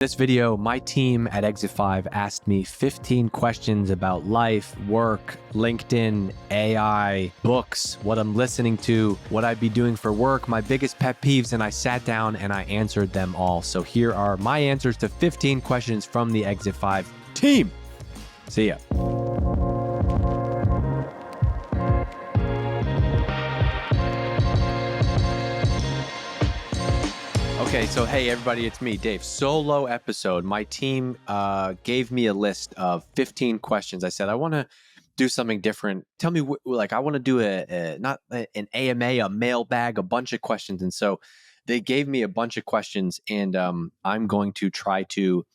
This video, my team at Exit 5 asked me 15 questions about life, work, LinkedIn, AI, books, what I'm listening to, what I'd be doing for work, my biggest pet peeves, and I sat down and I answered them all. So here are my answers to 15 questions from the Exit 5 team. See ya. Okay, so hey everybody, it's me, Dave. Solo episode. My team gave me a list of 15 questions. I said, I want to do something different. Tell me, I want to do not an AMA, a mailbag, a bunch of questions. And so they gave me a bunch of questions, and I'm going to try to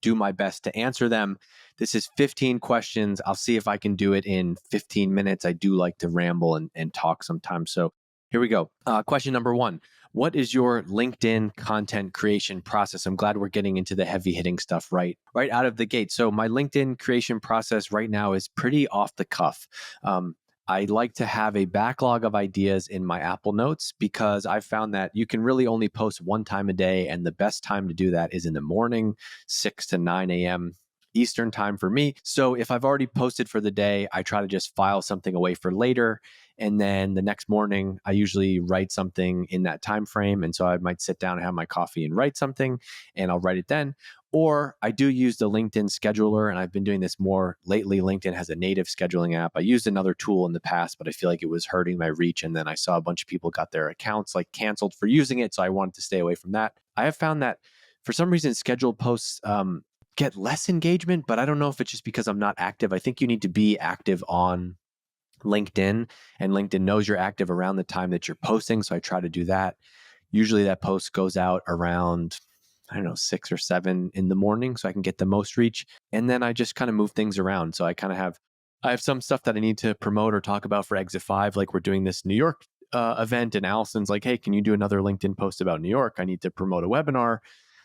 do my best to answer them. This is 15 questions. I'll see if I can do it in 15 minutes. I do like to ramble and talk sometimes. So here we go. Question number 1. What is your LinkedIn content creation process? I'm glad we're getting into the heavy hitting stuff right out of the gate. So my LinkedIn creation process right now is pretty off the cuff. I like to have a backlog of ideas in my Apple Notes because I've found that you can really only post one time a day. And the best time to do that is in the morning, 6 to 9 a.m. Eastern time for me. So if I've already posted for the day, I try to just file something away for later. And then the next morning, I usually write something in that time frame. And so I might sit down and have my coffee and write something, and I'll write it then. Or I do use the LinkedIn scheduler, and I've been doing this more lately. LinkedIn has a native scheduling app. I used another tool in the past, but I feel like it was hurting my reach. And then I saw a bunch of people got their accounts like canceled for using it. So I wanted to stay away from that. I have found that for some reason, scheduled posts get less engagement, but I don't know if it's just because I'm not active. I think you need to be active on LinkedIn, and LinkedIn knows you're active around the time that you're posting. So I try to do that. Usually that post goes out around, 6 or 7 in the morning so I can get the most reach. And then I just kind of move things around. So I have some stuff that I need to promote or talk about for Exit 5. Like we're doing this New York event, and Allison's like, hey, can you do another LinkedIn post about New York? I need to promote a webinar.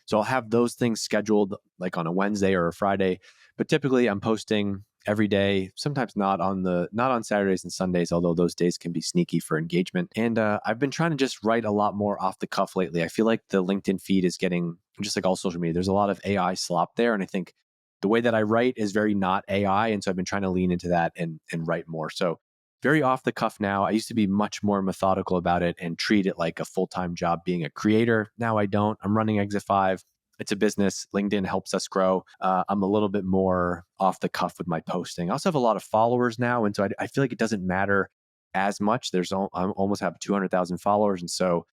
So I'll have those things scheduled like on a Wednesday or a Friday. But typically I'm posting every day, sometimes not on Saturdays and Sundays, although those days can be sneaky for engagement. And I've been trying to just write a lot more off the cuff lately. I feel like the LinkedIn feed is getting, just like all social media, there's a lot of AI slop there. And I think the way that I write is very not AI. And so I've been trying to lean into that and write more. So very off the cuff now. I used to be much more methodical about it and treat it like a full-time job being a creator. Now I don't. I'm running Exit 5. It's a business. LinkedIn helps us grow. I'm a little bit more off the cuff with my posting. I also have a lot of followers now. And so I feel like it doesn't matter as much. I almost have 200,000 followers. And so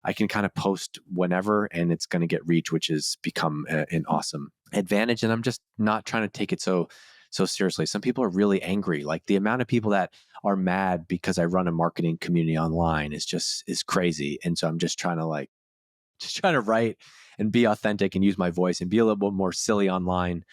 I can kind of post whenever and it's going to get reach, which has become an awesome advantage. And I'm just not trying to take it so seriously. Some people are really angry. Like the amount of people that are mad because I run a marketing community online is crazy. And so I'm just trying to write and be authentic and use my voice and be a little bit more silly online.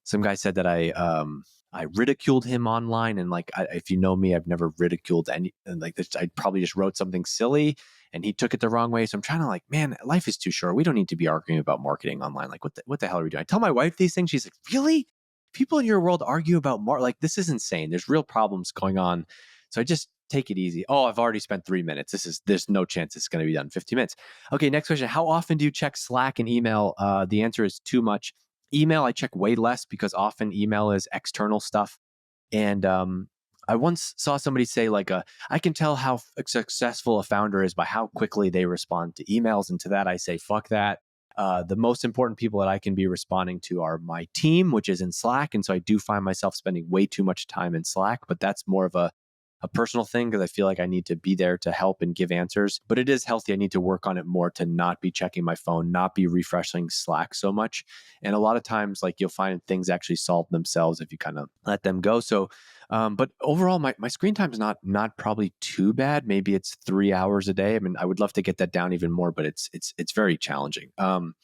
Some guy said that I ridiculed him online, and if you know me, I've never ridiculed any. And like this, I probably just wrote something silly, and he took it the wrong way. So I'm trying to man, life is too short. We don't need to be arguing about marketing online. Like what the hell are we doing? I tell my wife these things. She's like, really? People in your world argue about this is insane. There's real problems going on. So I just take it easy. Oh, I've already spent 3 minutes. There's no chance it's going to be done in 15 minutes. Okay, next question. How often do you check Slack and email? The answer is too much. Email, I check way less because often email is external stuff. And I once saw somebody say I can tell how successful a founder is by how quickly they respond to emails. And to that, I say, fuck that. The most important people that I can be responding to are my team, which is in Slack. And so I do find myself spending way too much time in Slack, but that's more of a personal thing because I feel like I need to be there to help and give answers. But it is healthy. I need to work on it more to not be checking my phone, not be refreshing Slack so much. And a lot of times, you'll find things actually solve themselves if you kind of let them go. So, but overall, my screen time is not probably too bad. Maybe it's 3 hours a day. I mean, I would love to get that down even more, but it's very challenging.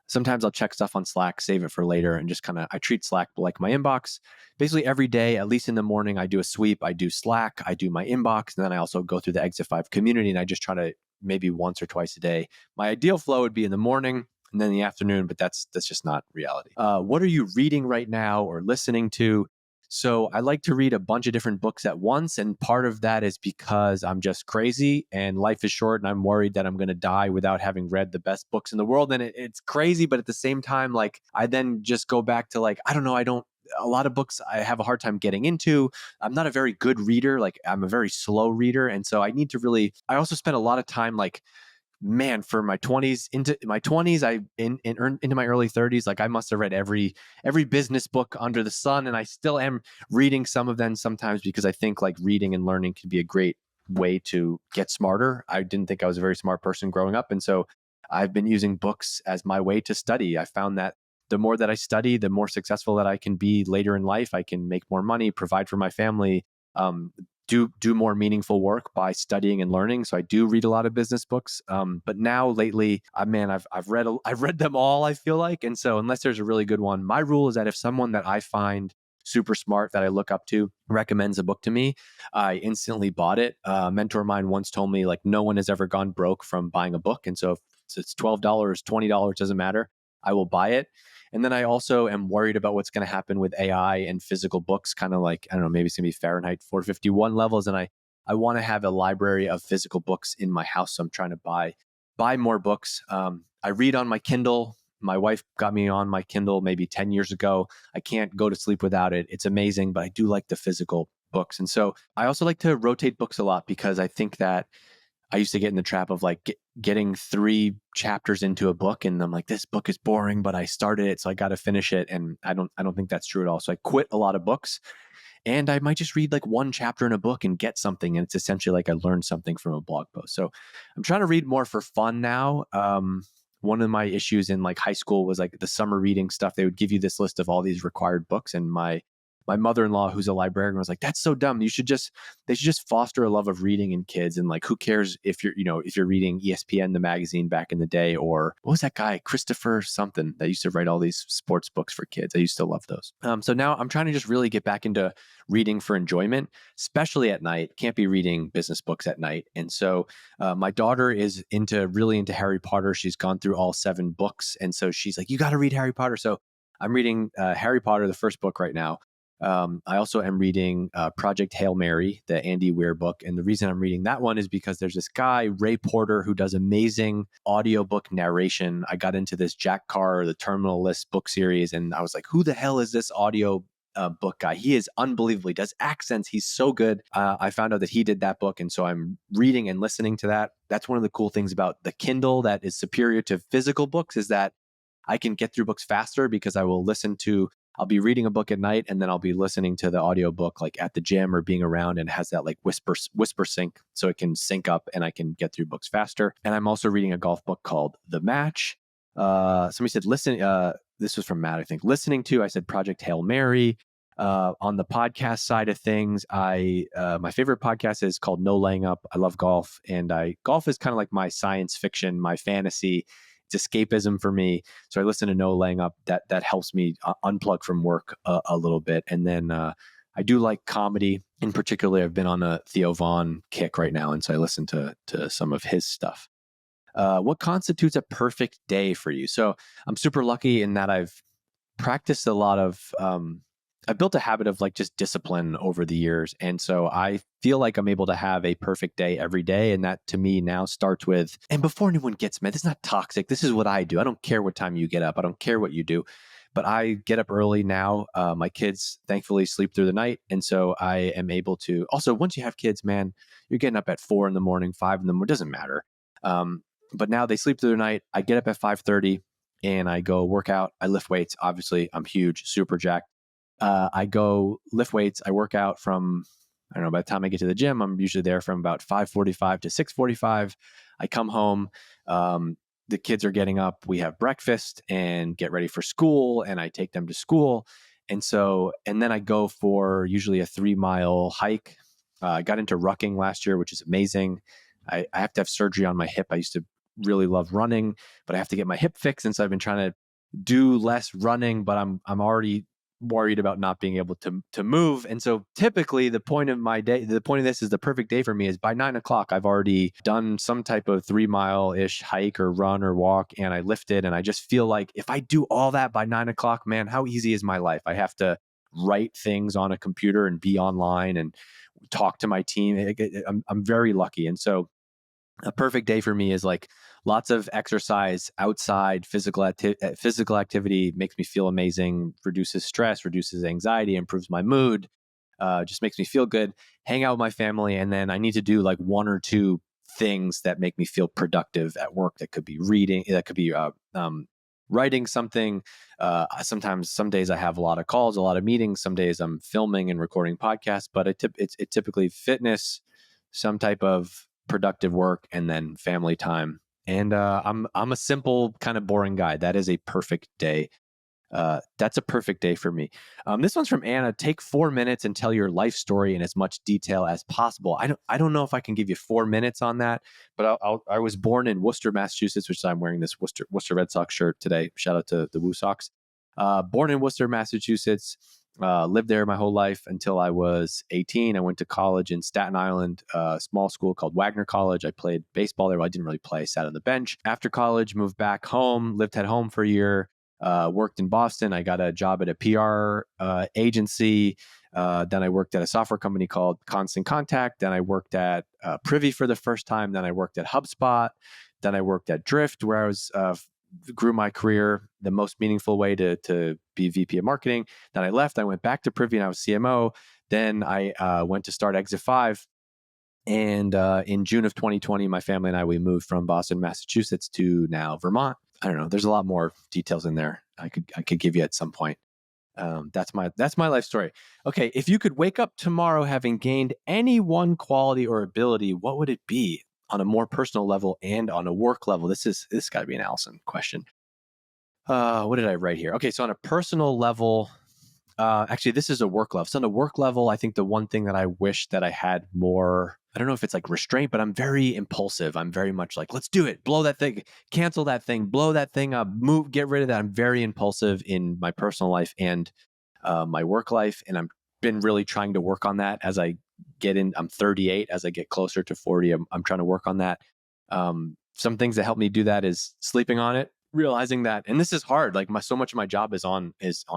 Sometimes I'll check stuff on Slack, save it for later, and just I treat Slack like my inbox. Basically every day, at least in the morning, I do a sweep. I do Slack, I do my inbox, and then I also go through the Exit 5 community, and I just try to maybe once or twice a day. My ideal flow would be in the morning and then in the afternoon, but that's just not reality. What are you reading right now or listening to? So I like to read a bunch of different books at once. And part of that is because I'm just crazy and life is short and I'm worried that I'm going to die without having read the best books in the world. And it's crazy. But at the same time, like I then just go back to like, I don't know, a lot of books I have a hard time getting into. I'm not a very good reader. Like I'm a very slow reader. And so I need to really, I also spend a lot of time like, man, for my 20s into my 20s, into my early 30s, like I must have read every business book under the sun, and I still am reading some of them sometimes because I think like reading and learning can be a great way to get smarter. I didn't think I was a very smart person growing up, and so I've been using books as my way to study. I found that the more that I study, the more successful that I can be later in life. I can make more money, provide for my family, um, do more meaningful work by studying and learning. So I do read a lot of business books. But now lately, man, I've read them all. I feel like, and so unless there's a really good one, my rule is that if someone that I find super smart that I look up to recommends a book to me, I instantly bought it. A mentor of mine once told me like no one has ever gone broke from buying a book, and so if it's $12, $20, doesn't matter. I will buy it. And then I also am worried about what's going to happen with AI and physical books, kind of like, I don't know, maybe it's going to be Fahrenheit 451 levels. And I want to have a library of physical books in my house. So I'm trying to buy more books. I read on my Kindle. My wife got me on my Kindle maybe 10 years ago. I can't go to sleep without it. It's amazing, but I do like the physical books. And so I also like to rotate books a lot because I think that I used to get in the trap of like getting 3 chapters into a book and I'm like, this book is boring, but I started it, so I got to finish it. And I don't think that's true at all. So I quit a lot of books and I might just read like 1 chapter in a book and get something. And it's essentially like I learned something from a blog post. So I'm trying to read more for fun now. One of my issues in like high school was like the summer reading stuff. They would give you this list of all these required books. And my mother-in-law, who's a librarian, was like, that's so dumb. They should just foster a love of reading in kids. And like, who cares if if you're reading ESPN, the magazine back in the day, or what was that guy, Christopher something that used to write all these sports books for kids. I used to love those. So now I'm trying to just really get back into reading for enjoyment, especially at night. Can't be reading business books at night. And so my daughter is really into Harry Potter. She's gone through all 7 books. And so she's like, you got to read Harry Potter. So I'm reading Harry Potter, the first book right now. I also am reading Project Hail Mary, the Andy Weir book. And the reason I'm reading that one is because there's this guy, Ray Porter, who does amazing audiobook narration. I got into this Jack Carr, the Terminal List book series, and I was like, who the hell is this audio book guy? He is unbelievable. He does accents. He's so good. I found out that he did that book. And so I'm reading and listening to that. That's one of the cool things about the Kindle that is superior to physical books is that I can get through books faster because I'll be reading a book at night and then I'll be listening to the audiobook like at the gym or being around, and it has that like whisper sync so it can sync up and I can get through books faster. And I'm also reading a golf book called The Match. Somebody said listen. This was from Matt, I think. Listening to, I said Project Hail Mary. On the podcast side of things, my favorite podcast is called No Laying Up. I love golf, and golf is kind of like my science fiction, my fantasy. It's escapism for me. So I listen to No Laying Up. That helps me unplug from work a little bit. And then I do like comedy. In particular, I've been on a Theo Vaughn kick right now, and so I listen to some of his stuff. What constitutes a perfect day for you? So I'm super lucky in that I've practiced a lot of I've built a habit of like just discipline over the years. And so I feel like I'm able to have a perfect day every day. And that to me now starts with, and before anyone gets mad, this is not toxic. This is what I do. I don't care what time you get up. I don't care what you do, but I get up early now. My kids thankfully sleep through the night. And so I am able to also, once you have kids, man, you're getting up at 4 in the morning, 5 in the morning, it doesn't matter. But now they sleep through the night. I get up at 5:30 and I go work out. I lift weights. Obviously I'm huge, super jacked. I go lift weights. I work out from, I don't know, by the time I get to the gym, I'm usually there from about 5:45 to 6:45. I come home. The kids are getting up. We have breakfast and get ready for school, and I take them to school. And then I go for usually a 3-mile hike. I got into rucking last year, which is amazing. I have to have surgery on my hip. I used to really love running, but I have to get my hip fixed. And so I've been trying to do less running, but I'm already worried about not being able to move. And so typically the point of this is the perfect day for me is by 9 o'clock, I've already done some type of 3-mile-ish hike or run or walk, and I lifted. And I just feel like if I do all that by 9 o'clock, man, how easy is my life? I have to write things on a computer and be online and talk to my team. I'm very lucky. And so a perfect day for me is like lots of exercise outside, physical activity makes me feel amazing, reduces stress, reduces anxiety, improves my mood, just makes me feel good. Hang out with my family, and then I need to do like one or two things that make me feel productive at work. That could be reading, that could be writing something. Sometimes, some days I have a lot of calls, a lot of meetings. Some days I'm filming and recording podcasts. But it's typically fitness, some type of productive work, and then family time. And I'm a simple, kind of boring guy. That is a perfect day. That's a perfect day for me. This one's from Anna. Take 4 minutes and tell your life story in as much detail as possible. I don't know if I can give you 4 minutes on that, but I was born in Worcester, Massachusetts, which I'm wearing this Worcester Red Sox shirt today. Shout out to the Woo Sox. Born in Worcester, Massachusetts. Lived there my whole life until I was 18. I went to college in Staten Island, a small school called Wagner College. I played baseball there. Well, I didn't really play, sat on the bench. After college, moved back home, lived at home for a year. Worked in Boston. I got a job at a PR agency. Then I worked at a software company called Constant Contact. Then I worked at Privy for the first time. Then I worked at HubSpot. Then I worked at Drift, where I was grew my career the most meaningful way to be VP of marketing. Then I left. I went back to Privy and I was CMO. Then I went to start Exit 5. And in June of 2020, my family and we moved from Boston, Massachusetts to now Vermont. I don't know. There's a lot more details in there I could give you at some point. That's my life story. Okay, if you could wake up tomorrow having gained any one quality or ability, what would it be on a more personal level and on a work level? This got to be an Allison question. What did I write here? Okay, so on a personal level, actually, this is a work level. So on a work level, I think the one thing that I wish that I had more, I don't know if it's like restraint, but I'm very impulsive. I'm very much like, let's do it, blow that thing, cancel that thing, blow that thing up, move, get rid of that. I'm very impulsive in my personal life and my work life. And I'm been really trying to work on that as I get in. I'm 38. As I get closer to 40, I'm trying to work on that. Some things that help me do that is sleeping on it, realizing that, and this is hard. Like so much of my job is on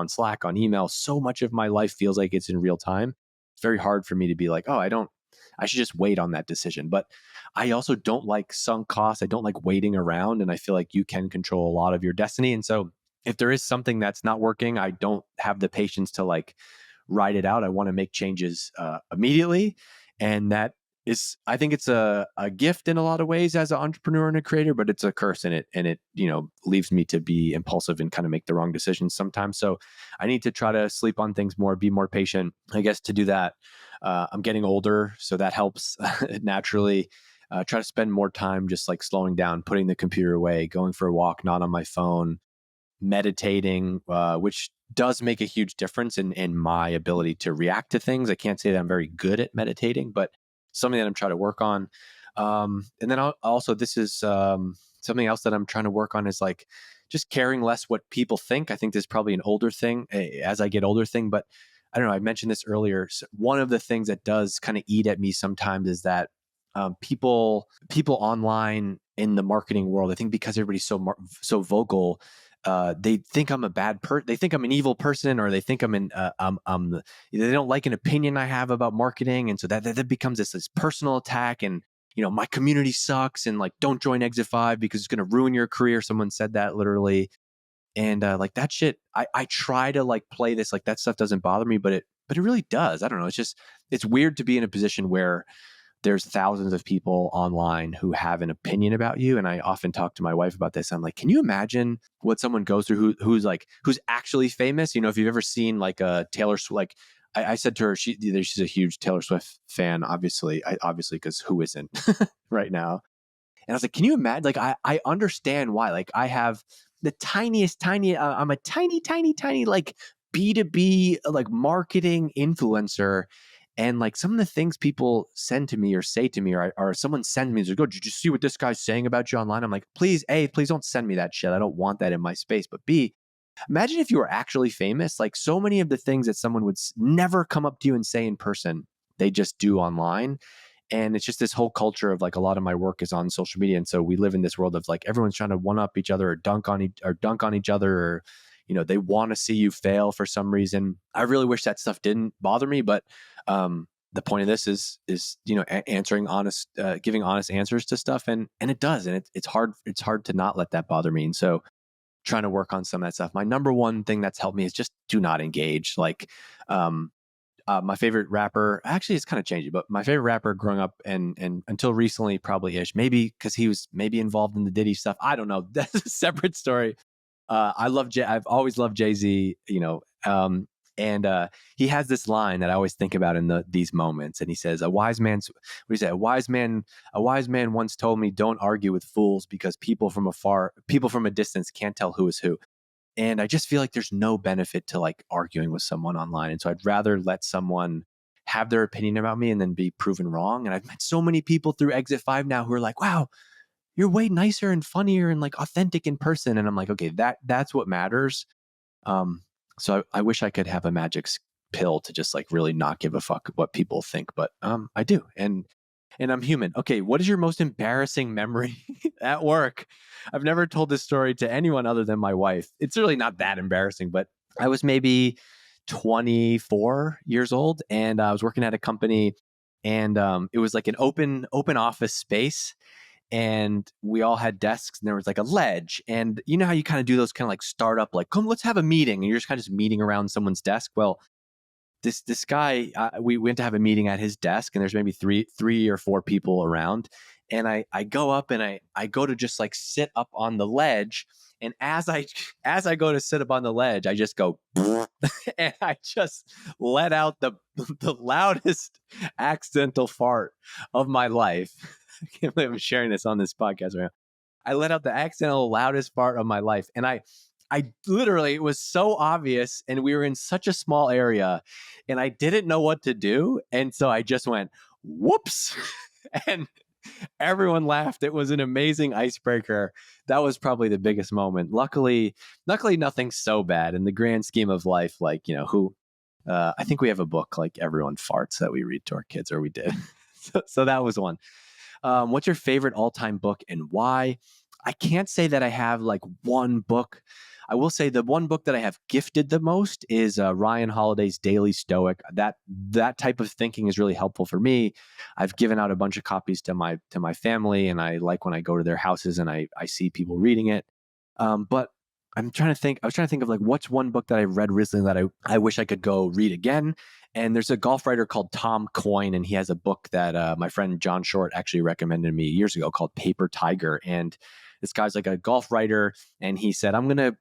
Slack, on email. So much of my life feels like it's in real time. It's very hard for me to be like, oh, I should just wait on that decision. But I also don't like sunk costs. I don't like waiting around. And I feel like you can control a lot of your destiny. And so if there is something that's not working, I don't have the patience to like ride it out. I want to make changes immediately. And that is, I think it's a gift in a lot of ways as an entrepreneur and a creator, but it's a curse in it. And it, leaves me to be impulsive and kind of make the wrong decisions sometimes. So I need to try to sleep on things more, be more patient. I guess to do that, I'm getting older, so that helps naturally. Try to spend more time just like slowing down, putting the computer away, going for a walk, not on my phone, meditating, which does make a huge difference in my ability to react to things. I can't say that I'm very good at meditating, but something that I'm trying to work on. And then also, this is something else that I'm trying to work on is like just caring less what people think. I think this is probably an older thing, as I get older thing, but I don't know. I mentioned this earlier. So one of the things that does kind of eat at me sometimes is that people online in the marketing world, I think because everybody's so vocal, they think I'm a bad person. They think I'm an evil person, or they think they don't like an opinion I have about marketing. And so that becomes this personal attack. And, my community sucks, and like, don't join Exit 5 because it's going to ruin your career. Someone said that literally. And like that shit, I try to like play this, like that stuff doesn't bother me, but it really does. I don't know. It's weird to be in a position where there's thousands of people online who have an opinion about you. And I often talk to my wife about this. I'm like, can you imagine what someone goes through who's actually famous? If you've ever seen like a Taylor Swift, like I said to her, she's a huge Taylor Swift fan, obviously, because who isn't right now? And I was like, can you imagine? Like, I understand why. Like, I have the I'm a tiny, like B2B, like marketing influencer. And like some of the things people send to me or say to me, or someone sends me, like, oh, did you see what this guy's saying about you online? I'm like, please don't send me that shit. I don't want that in my space. But B, imagine if you were actually famous. Like so many of the things that someone would never come up to you and say in person, they just do online. And it's just this whole culture of like a lot of my work is on social media. And so we live in this world of like everyone's trying to one up each other or dunk on each other, or, they want to see you fail for some reason. I really wish that stuff didn't bother me, but the point of this is answering honest, giving honest answers to stuff, and it does, and it's hard to not let that bother me. And so trying to work on some of that stuff. My number one thing that's helped me is just do not engage. Like, my favorite rapper, actually it's kind of changing, but my favorite rapper growing up and until recently, probably Ish, maybe because he was maybe involved in the Diddy stuff. I don't know. That's a separate story. I've always loved Jay-Z, and he has this line that I always think about in these moments. And he says, a wise man once told me, don't argue with fools because people from a distance can't tell who is who. And I just feel like there's no benefit to like arguing with someone online. And so I'd rather let someone have their opinion about me and then be proven wrong. And I've met so many people through Exit 5 now who are like, wow, you're way nicer and funnier and like authentic in person. And I'm like, okay, that's what matters. So I wish I could have a magic pill to just like really not give a fuck what people think, but I do. And I'm human. Okay, what is your most embarrassing memory at work? I've never told this story to anyone other than my wife. It's really not that embarrassing, but I was maybe 24 years old and I was working at a company, and it was like an open office space, and we all had desks, and there was like a ledge, and you know how you kind of do those kind of like startup, like, come, let's have a meeting, and you're just kind of meeting around someone's desk. Well, this guy, we went to have a meeting at his desk, and there's maybe three or four people around, and I go up and I go to just like sit up on the ledge, and as I go to sit up on the ledge, I just go and I just let out the loudest accidental fart of my life. I can't believe I'm sharing this on this podcast right now. I let out the accidental loudest fart of my life, and I literally, it was so obvious, and we were in such a small area, and I didn't know what to do. And so I just went, whoops. And everyone laughed. It was an amazing icebreaker. That was probably the biggest moment. Luckily, nothing so bad in the grand scheme of life. Like, I think we have a book like Everyone Farts that we read to our kids, or we did. So that was one. What's your favorite all-time book and why? I can't say that I have like one book. I will say the one book that I have gifted the most is Ryan Holiday's Daily Stoic. That type of thinking is really helpful for me. I've given out a bunch of copies to my family, and I like when I go to their houses and I see people reading it. But I'm trying to think. I was trying to think of like what's one book that I read recently that I wish I could go read again. And there's a golf writer called Tom Coyne, and he has a book that my friend John Short actually recommended me years ago called Paper Tiger. And this guy's like a golf writer, and he said,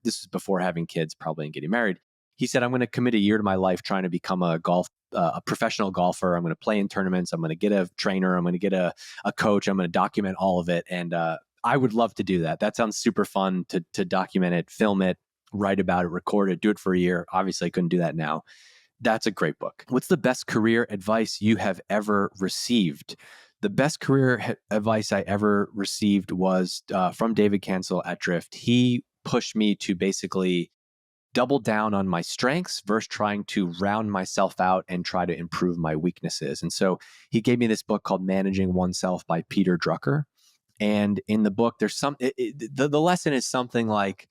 this is before having kids, probably, and getting married. He said, I'm going to commit a year to my life trying to become a professional golfer. I'm going to play in tournaments. I'm going to get a trainer. I'm going to get a coach. I'm going to document all of it. And I would love to do that. That sounds super fun to document it, film it, write about it, record it, do it for a year. Obviously, I couldn't do that now. That's a great book. What's the best career advice you have ever received? The best career advice I ever received was from David Cancel at Drift. He pushed me to basically double down on my strengths versus trying to round myself out and try to improve my weaknesses. And so he gave me this book called Managing Oneself by Peter Drucker. And in the book, there's the lesson is something like,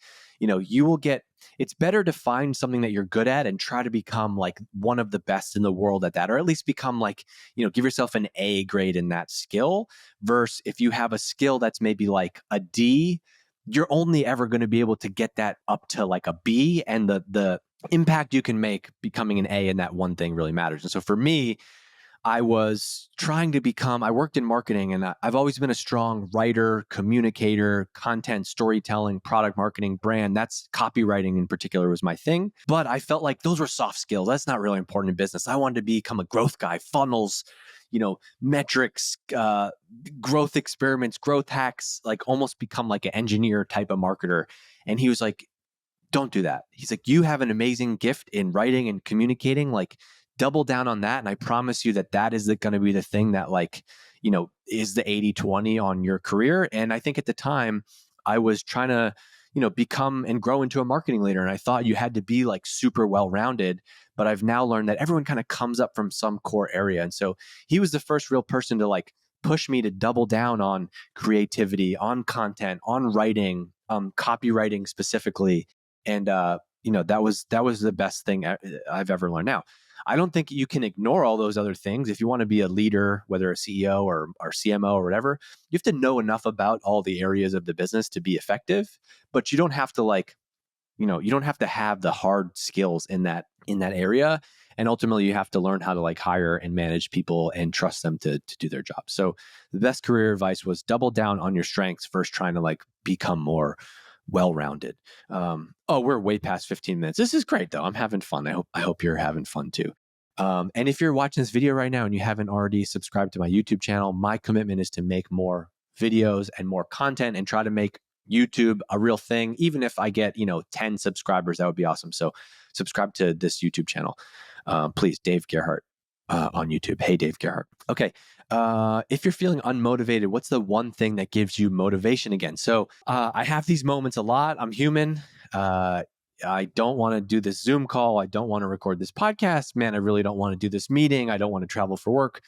it's better to find something that you're good at and try to become like one of the best in the world at that, or at least become like, give yourself an A grade in that skill, versus if you have a skill that's maybe like a D, you're only ever going to be able to get that up to like a B, and the impact you can make becoming an A in that one thing really matters. And so for me, I was trying to I worked in marketing, and I've always been a strong writer, communicator, content, storytelling, product marketing, brand. That's copywriting in particular was my thing. But I felt like those were soft skills. That's not really important in business. I wanted to become a growth guy, funnels, metrics, growth experiments, growth hacks, like almost become like an engineer type of marketer. And he was like, don't do that. He's like, you have an amazing gift in writing and communicating, like double down on that. And I promise you that is going to be the thing that like, is the 80-20 on your career. And I think at the time I was trying to, become and grow into a marketing leader. And I thought you had to be like super well-rounded, but I've now learned that everyone kind of comes up from some core area. And so he was the first real person to like push me to double down on creativity, on content, on writing, copywriting specifically. And that was the best thing I've ever learned. Now, I don't think you can ignore all those other things. If you want to be a leader, whether a CEO or CMO or whatever, you have to know enough about all the areas of the business to be effective, but you don't have to you don't have to have the hard skills in that area. And ultimately you have to learn how to like hire and manage people and trust them to do their job. So the best career advice was double down on your strengths first, trying to like become more well-rounded. Oh, we're way past 15 minutes. This is great though. I'm having fun. I hope you're having fun too. And if you're watching this video right now and you haven't already subscribed to my YouTube channel, my commitment is to make more videos and more content and try to make YouTube a real thing. Even if I get 10 subscribers, that would be awesome. So subscribe to this YouTube channel, please. Dave Gerhardt on YouTube. Hey, Dave Gerhardt. Okay. If you're feeling unmotivated, what's the one thing that gives you motivation again? So I have these moments a lot. I'm human. I don't want to do this Zoom call. I don't want to record this podcast. Man, I really don't want to do this meeting. I don't want to travel for work.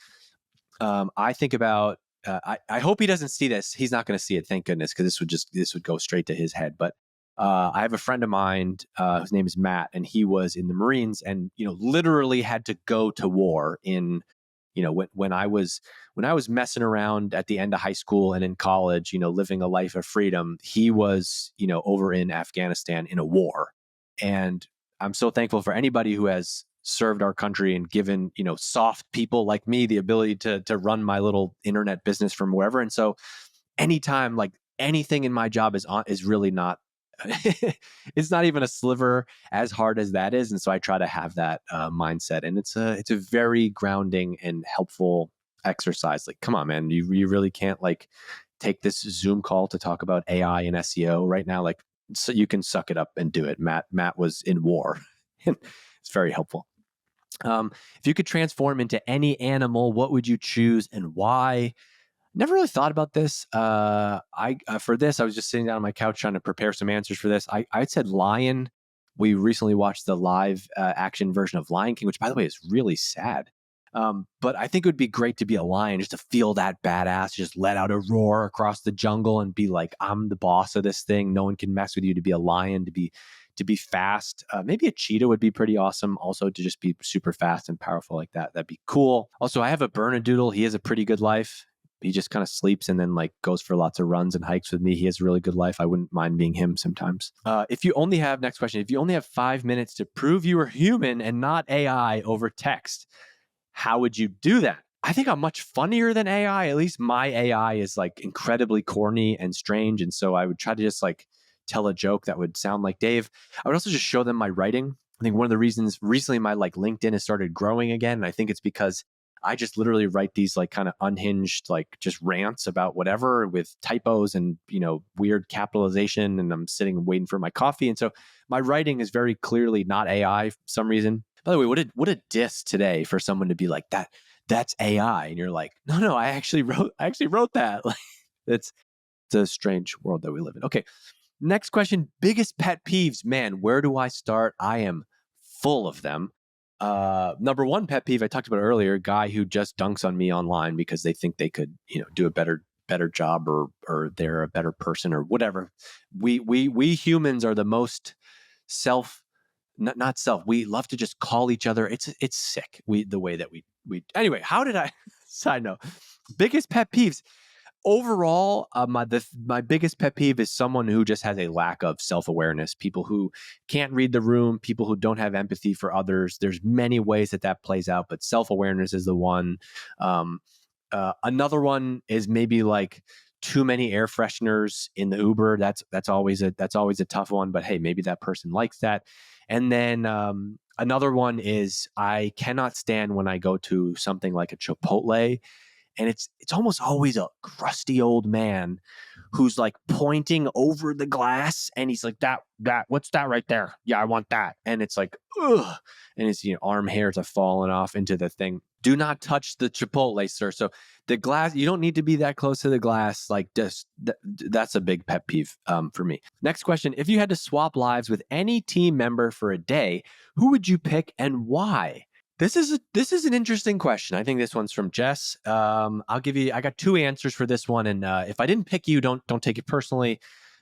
I think about, I hope he doesn't see this. He's not going to see it, thank goodness, because this would go straight to his head. But I have a friend of mine whose name is Matt, and he was in the Marines, and literally had to go to war in when I was messing around at the end of high school and in college, living a life of freedom. He was over in Afghanistan in a war, and I'm so thankful for anybody who has served our country and given soft people like me the ability to run my little internet business from wherever. And so anytime like anything in my job is really not it's not even a sliver as hard as that is. And so I try to have that mindset, and it's a very grounding and helpful exercise. Like, come on, man, you really can't like take this Zoom call to talk about AI and SEO right now. Like, so you can suck it up and do it. Matt was in war. It's very helpful. If you could transform into any animal, what would you choose and why? Never really thought about this. For this, I was just sitting down on my couch trying to prepare some answers for this. I said lion. We recently watched the live action version of Lion King, which, by the way, is really sad. But I think it would be great to be a lion, just to feel that badass, just let out a roar across the jungle and be like, I'm the boss of this thing. No one can mess with you. To be a lion, to be fast. Maybe a cheetah would be pretty awesome. Also, to just be super fast and powerful like that. That'd be cool. Also, I have a Bernedoodle. He has a pretty good life. He just kind of sleeps and then like goes for lots of runs and hikes with me. He has a really good life. I wouldn't mind being him sometimes. Next question, if you only have 5 minutes to prove you are human and not AI over text, how would you do that? I think I'm much funnier than AI. At least my AI is like incredibly corny and strange. And so I would try to just like tell a joke that would sound like Dave. I would also just show them my writing. I think one of the reasons recently my like LinkedIn has started growing again, and I think it's because I just literally write these like kind of unhinged, like just rants about whatever with typos and, weird capitalization. And I'm sitting waiting for my coffee. And so my writing is very clearly not AI for some reason. By the way, what a diss today for someone to be like that's AI. And you're like, no, I actually wrote that. Like it's a strange world that we live in. Okay. Next question, biggest pet peeves. Man, where do I start? I am full of them. Number one pet peeve I talked about earlier, guy who just dunks on me online because they think they could, do a better job or they're a better person or whatever. We humans are the most not self. We love to just call each other. It's sick. The way that we anyway, how did I side note, biggest pet peeves. Overall, my biggest pet peeve is someone who just has a lack of self-awareness. People who can't read the room, people who don't have empathy for others. There's many ways that plays out, but self-awareness is the one. Another one is maybe like too many air fresheners in the Uber. That's always a tough one. But hey, maybe that person likes that. And then another one is I cannot stand when I go to something like a Chipotle. And it's almost always a crusty old man who's like pointing over the glass, and he's like, that what's that right there? Yeah, I want that. And it's like, ugh. And his arm hairs are falling off into the thing. Do not touch the Chipotle, sir. So the glass, you don't need to be that close to the glass. Like that's a big pet peeve for me. Next question. If you had to swap lives with any team member for a day, who would you pick and why? This is an interesting question. I think this one's from Jess. I got two answers for this one. And if I didn't pick you, don't take it personally.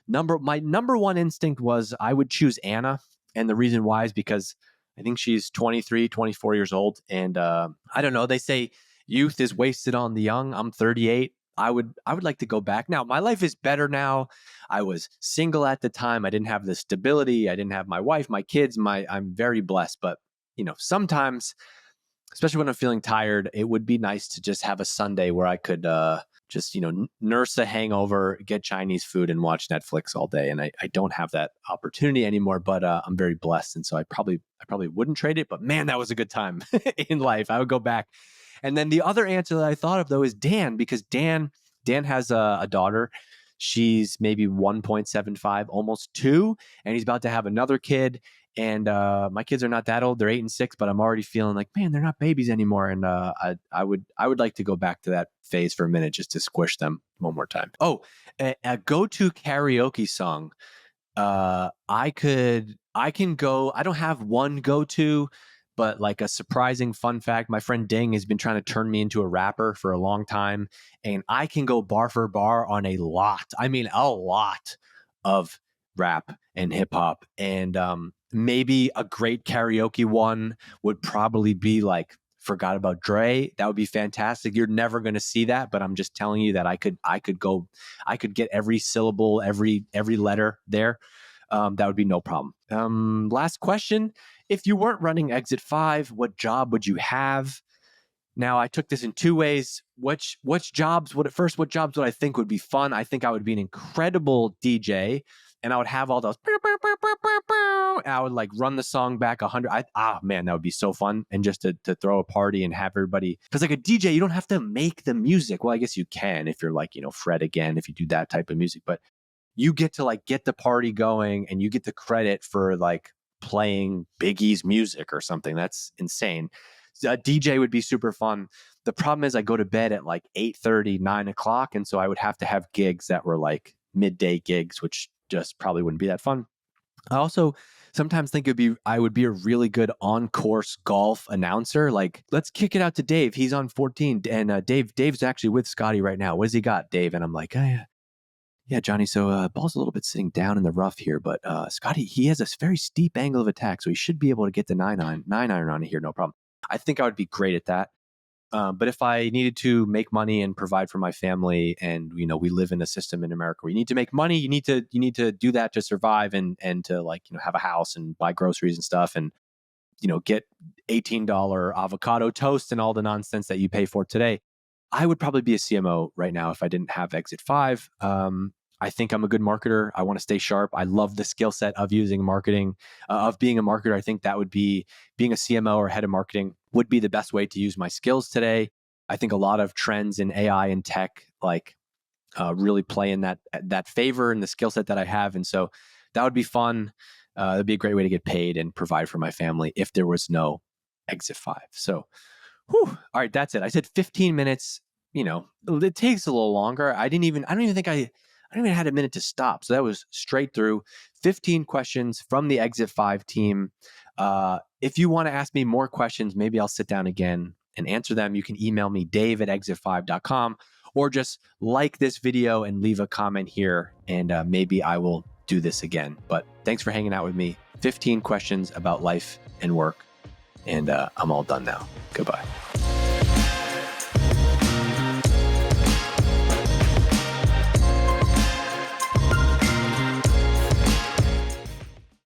My number one instinct was I would choose Anna. And the reason why is because I think she's 23, 24 years old. And I don't know, they say youth is wasted on the young. I'm 38. I would like to go back. Now, my life is better now. I was single at the time. I didn't have the stability. I didn't have my wife, my kids. I'm very blessed. But sometimes, especially when I'm feeling tired, it would be nice to just have a Sunday where I could just nurse a hangover, get Chinese food, and watch Netflix all day. And I don't have that opportunity anymore. But I'm very blessed, and so I probably wouldn't trade it. But man, that was a good time in life. I would go back. And then the other answer that I thought of though is Dan, because Dan has a daughter. She's maybe 1.75, almost 2, and he's about to have another kid. And my kids are not that old; they're 8 and 6. But I'm already feeling like, man, they're not babies anymore. And I would like to go back to that phase for a minute just to squish them one more time. Oh, a go-to karaoke song. I can go. I don't have one go-to, but like a surprising fun fact, my friend Ding has been trying to turn me into a rapper for a long time, and I can go bar for bar on a lot. I mean, a lot of rap and hip hop. And maybe a great karaoke one would probably be like Forgot About Dre. That would be fantastic. You're never going to see that, but I'm just telling you that I could get every syllable, every letter there. That would be no problem. Last question. If you weren't running Exit 5, what job would you have? Now, I took this in two ways. What jobs would I think would be fun? I think I would be an incredible DJ, and I would have all those. And I would like run the song back 100. Man, that would be so fun. And just to throw a party and have everybody, because like a DJ, you don't have to make the music. Well, I guess you can if you're like, Fred again, if you do that type of music, but you get to like get the party going, and you get the credit for like playing Biggie's music or something. That's insane. A DJ would be super fun. The problem is I go to bed at like 8:30, 9 o'clock. And so I would have to have gigs that were like midday gigs, which just probably wouldn't be that fun. I also sometimes think I would be a really good on-course golf announcer. Like, let's kick it out to Dave. He's on 14. And Dave's actually with Scotty right now. What has he got, Dave? And I'm like, oh, yeah, Johnny. So ball's a little bit sitting down in the rough here, but Scotty, he has a very steep angle of attack, so he should be able to get the 9-iron on here, no problem. I think I would be great at that. But if I needed to make money and provide for my family, and we live in a system in America where you need to make money, you need to do that to survive and to like have a house and buy groceries and stuff, and get $18 avocado toast and all the nonsense that you pay for today. I would probably be a CMO right now if I didn't have Exit 5. I think I'm a good marketer. I want to stay sharp. I love the skill set of using marketing, of being a marketer. I think that would be being a CMO or head of marketing would be the best way to use my skills today. I think a lot of trends in AI and tech really play in that favor and the skill set that I have. And so that would be fun. That'd be a great way to get paid and provide for my family if there was no Exit 5. So, all right, that's it. I said 15 minutes. It takes a little longer. I don't even had a minute to stop. So that was straight through 15 questions from the Exit 5 team. If you want to ask me more questions, maybe I'll sit down again and answer them. You can email me, dave@exit5.com, or just like this video and leave a comment here, and maybe I will do this again. But thanks for hanging out with me. 15 questions about life and work, and I'm all done now. Goodbye.